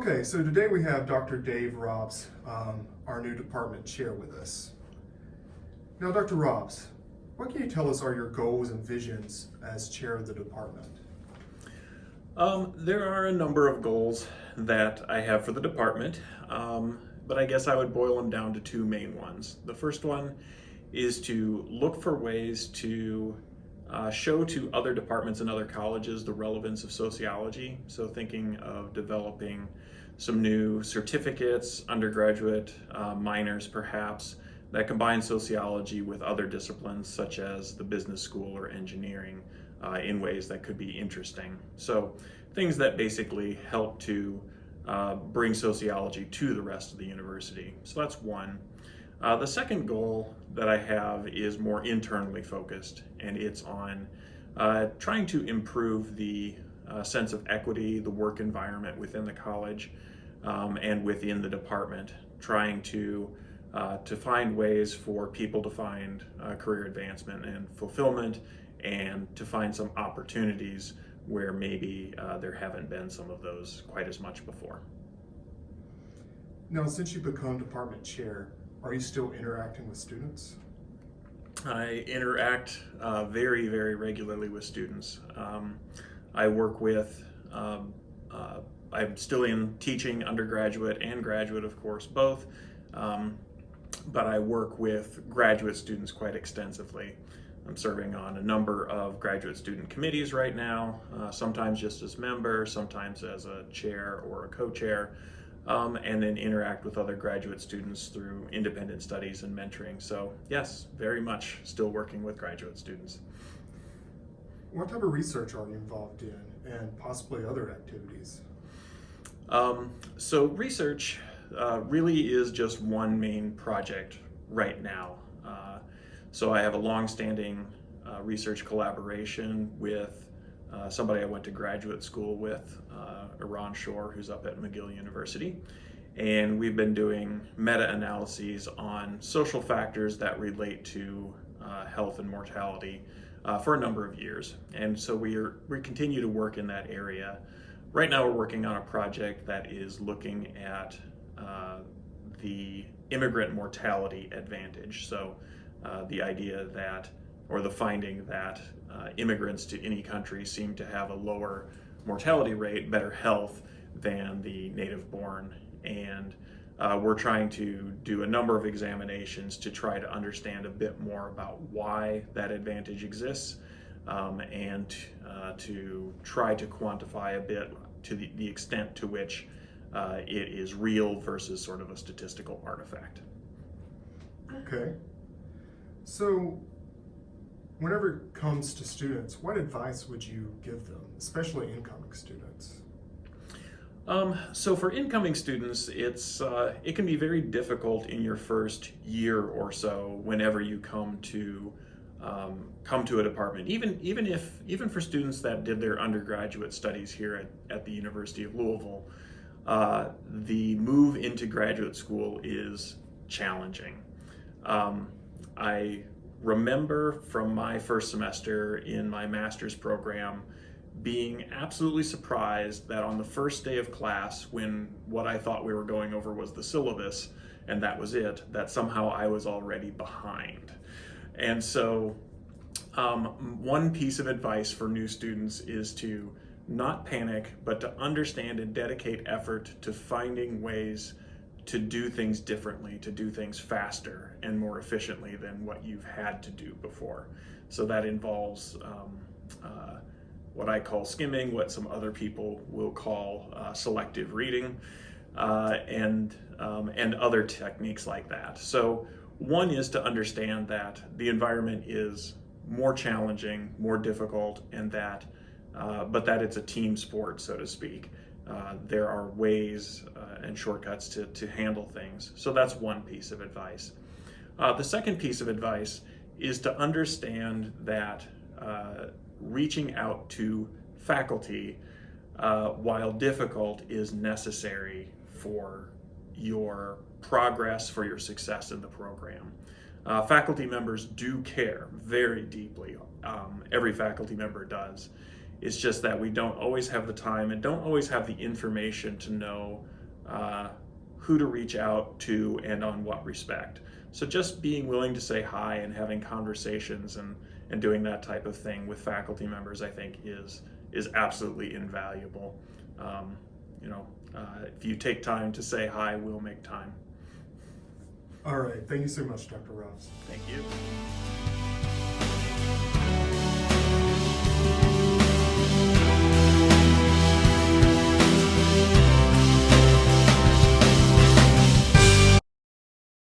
Okay, so today we have Dr. Dave Roelfs, our new department chair with us. Now, Dr. Roelfs, what can you tell us are your goals and visions as chair of the department? There are a number of goals that I have for the department, but I guess I would boil them down to two main ones. The first one is to look for ways to show to other departments and other colleges the relevance of sociology. So thinking of developing some new certificates, undergraduate, minors perhaps, that combine sociology with other disciplines such as the business school or engineering in ways that could be interesting. So things that basically help to bring sociology to the rest of the university. So that's one. The second goal that I have is more internally focused, and it's on trying to improve the sense of equity, the work environment within the college and within the department, trying to find ways for people to find career advancement and fulfillment, and to find some opportunities where maybe there haven't been some of those quite as much before. Now, since you become department chair, are you still interacting with students? I interact very, very regularly with students. I work with, I'm still in teaching undergraduate and graduate, of course, both, but I work with graduate students quite extensively. I'm serving on a number of graduate student committees right now, sometimes just as member, sometimes as a chair or a co-chair, and then interact with other graduate students through independent studies and mentoring. So yes, very much still working with graduate students. What type of research are you involved in, and possibly other activities? So research really is just one main project right now. So I have a long-standing research collaboration with somebody I went to graduate school with, Iran Shore, who's up at McGill University. And we've been doing meta-analyses on social factors that relate to health and mortality for a number of years. And so we continue to work in that area. Right now we're working on a project that is looking at the immigrant mortality advantage. So the idea that, or the finding that immigrants to any country seem to have a lower mortality rate, better health than the native born. And we're trying to do a number of examinations to try to understand a bit more about why that advantage exists, and to try to quantify a bit to the extent to which it is real versus sort of a statistical artifact. Okay. So, whenever it comes to students, what advice would you give them, especially incoming students? So for incoming students, it can be very difficult in your first year or so whenever you come to a department. Even for students that did their undergraduate studies here at the University of Louisville, the move into graduate school is challenging. I remember from my first semester in my master's program being absolutely surprised that on the first day of class, when what I thought we were going over was the syllabus and that was it, that somehow I was already behind. And so one piece of advice for new students is to not panic, but to understand and dedicate effort to finding ways to do things differently, to do things faster and more efficiently than what you've had to do before. So that involves what I call skimming, what some other people will call selective reading, and other techniques like that. So one is to understand that the environment is more challenging, more difficult, and but that it's a team sport, so to speak. There are ways and shortcuts to handle things. So that's one piece of advice. The second piece of advice is to understand that reaching out to faculty, while difficult, is necessary for your progress, for your success in the program. Faculty members do care very deeply. Every faculty member does. It's just that we don't always have the time and don't always have the information to know who to reach out to and on what respect. So just being willing to say hi and having conversations and doing that type of thing with faculty members, I think is absolutely invaluable. If you take time to say hi, we'll make time. All right, thank you so much, Dr. Roelfs. Thank you.